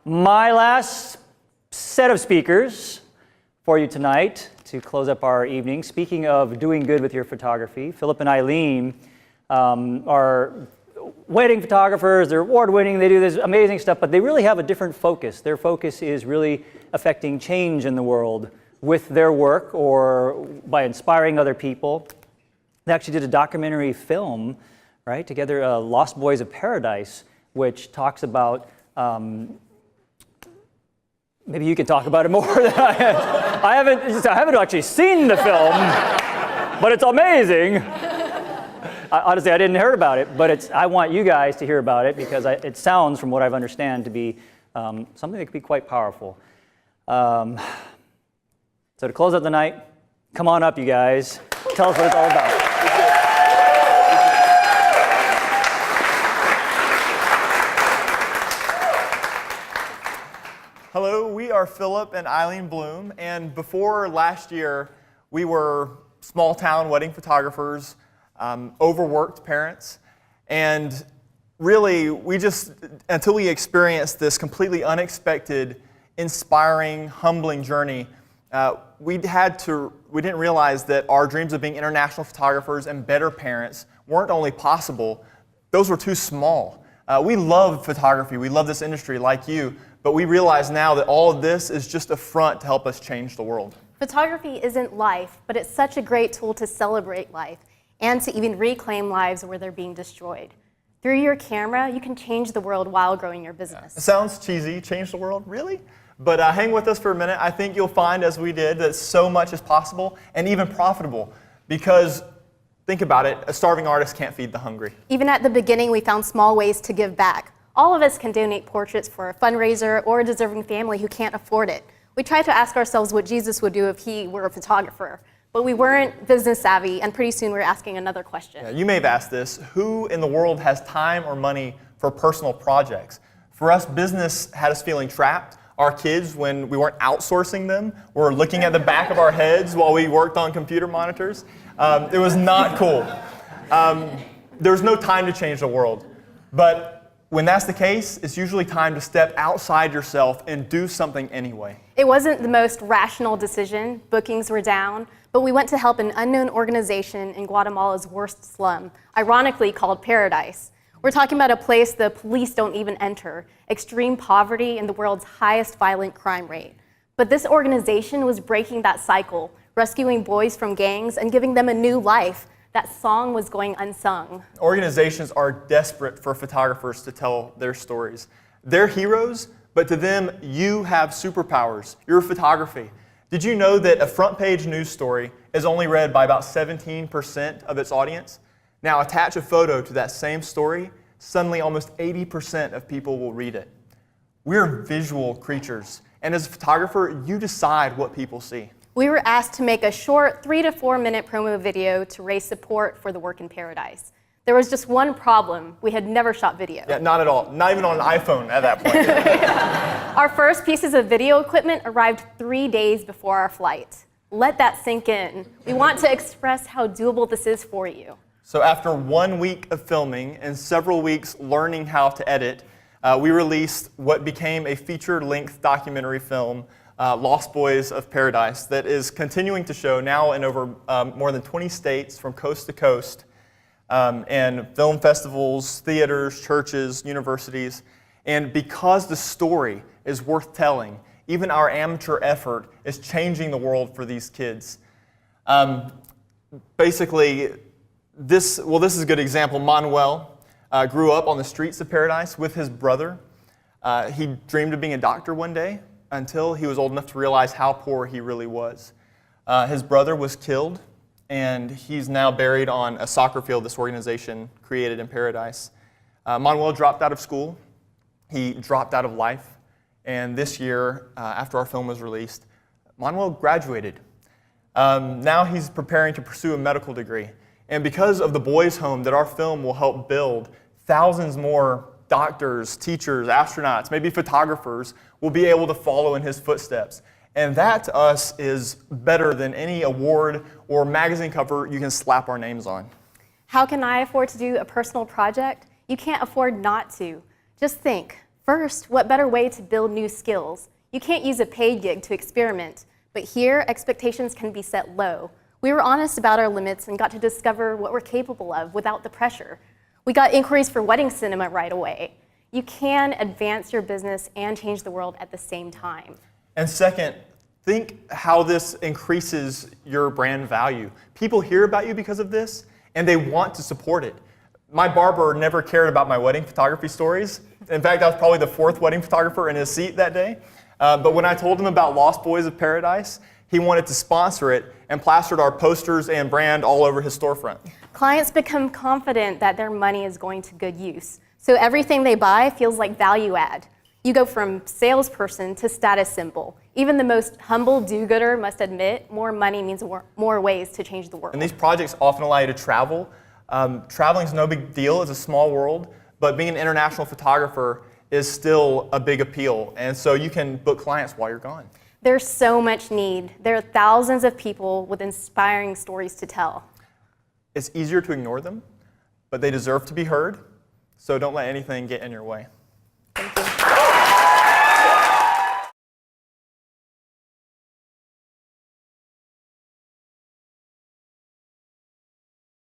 My last set of speakers for you tonight to close up our evening. Speaking of doing good with your photography, Phillip and Eileen are wedding photographers. They're award-winning. They do this amazing stuff, but they really have a different focus. Their focus is really affecting change in the world with their work or by inspiring other people. They actually did a documentary film, right, together, Lost Boys of Paradise, which talks about maybe you can talk about it more than I have. I haven't actually seen the film, but it's amazing. Honestly, I didn't hear about it, but I want you guys to hear about it because it sounds, from what I understand, to be something that could be quite powerful. So to close out the night, come on up, you guys. Tell us what it's all about. Hello, we are Phillip and Eileen Blume, and before last year, we were small-town wedding photographers, overworked parents, and really, until we experienced this completely unexpected, inspiring, humbling journey, we didn't realize that our dreams of being international photographers and better parents weren't only possible, those were too small. We love photography, we love this industry like you, but we realize now that all of this is just a front to help us change the world. Photography isn't life, but it's such a great tool to celebrate life and to even reclaim lives where they're being destroyed. Through your camera, you can change the world while growing your business. It sounds cheesy, change the world, really? But hang with us for a minute. I think you'll find, as we did, that so much is possible and even profitable because think about it, a starving artist can't feed the hungry. Even at the beginning, we found small ways to give back. All of us can donate portraits for a fundraiser or a deserving family who can't afford it. We tried to ask ourselves what Jesus would do if he were a photographer, but we weren't business savvy, and pretty soon we were asking another question. Yeah, you may have asked this, who in the world has time or money for personal projects? For us, business had us feeling trapped. Our kids, when we weren't outsourcing them, were looking at the back of our heads while we worked on computer monitors. It was not cool. There was no time to change the world. But when that's the case, it's usually time to step outside yourself and do something anyway. It wasn't the most rational decision. Bookings were down, but we went to help an unknown organization in Guatemala's worst slum, ironically called Paradise. We're talking about a place the police don't even enter, extreme poverty and the world's highest violent crime rate. But this organization was breaking that cycle, rescuing boys from gangs and giving them a new life. That song was going unsung. Organizations are desperate for photographers to tell their stories. They're heroes, but to them, you have superpowers. Your photography. Did you know that a front page news story is only read by about 17% of its audience? Now attach a photo to that same story, suddenly almost 80% of people will read it. We're visual creatures, and as a photographer, you decide what people see. We were asked to make a short 3 to 4 minute promo video to raise support for the work in Paradise. There was just one problem. We had never shot video. Yeah, not at all. Not even on an iPhone at that point. Our first pieces of video equipment arrived 3 days before our flight. Let that sink in. We want to express how doable this is for you. So after 1 week of filming and several weeks learning how to edit, we released what became a feature-length documentary film, Lost Boys of Paradise, that is continuing to show now in over more than 20 states from coast to coast, and film festivals, theaters, churches, universities. And because the story is worth telling, even our amateur effort is changing the world for these kids. Basically, this is a good example. Manuel grew up on the streets of Paradise with his brother. He dreamed of being a doctor one day, until he was old enough to realize how poor he really was. His brother was killed, and he's now buried on a soccer field this organization created in Paradise. Manuel dropped out of school. He dropped out of life. And this year, after our film was released, Manuel graduated. Now he's preparing to pursue a medical degree. And because of the boys' home that our film will help build, thousands more doctors, teachers, astronauts, maybe photographers will be able to follow in his footsteps. And that to us is better than any award or magazine cover you can slap our names on. How can I afford to do a personal project? You can't afford not to. Just think, First, what better way to build new skills? You can't use a paid gig to experiment, but here, expectations can be set low. We were honest about our limits and got to discover what we're capable of without the pressure. We got inquiries for wedding cinema right away. You can advance your business and change the world at the same time. And second, think how this increases your brand value. People hear about you because of this, and they want to support it. My barber never cared about my wedding photography stories. In fact, I was probably the 4th wedding photographer in his seat that day. But when I told him about Lost Boys of Paradise, he wanted to sponsor it and plastered our posters and brand all over his storefront. Clients become confident that their money is going to good use. So everything they buy feels like value add. You go from salesperson to status symbol. Even the most humble do-gooder must admit more money means more ways to change the world. And these projects often allow you to travel. Traveling is no big deal. It's a small world. But being an international photographer is still a big appeal. And so you can book clients while you're gone. There's so much need. There are thousands of people with inspiring stories to tell. It's easier to ignore them, but they deserve to be heard. So don't let anything get in your way.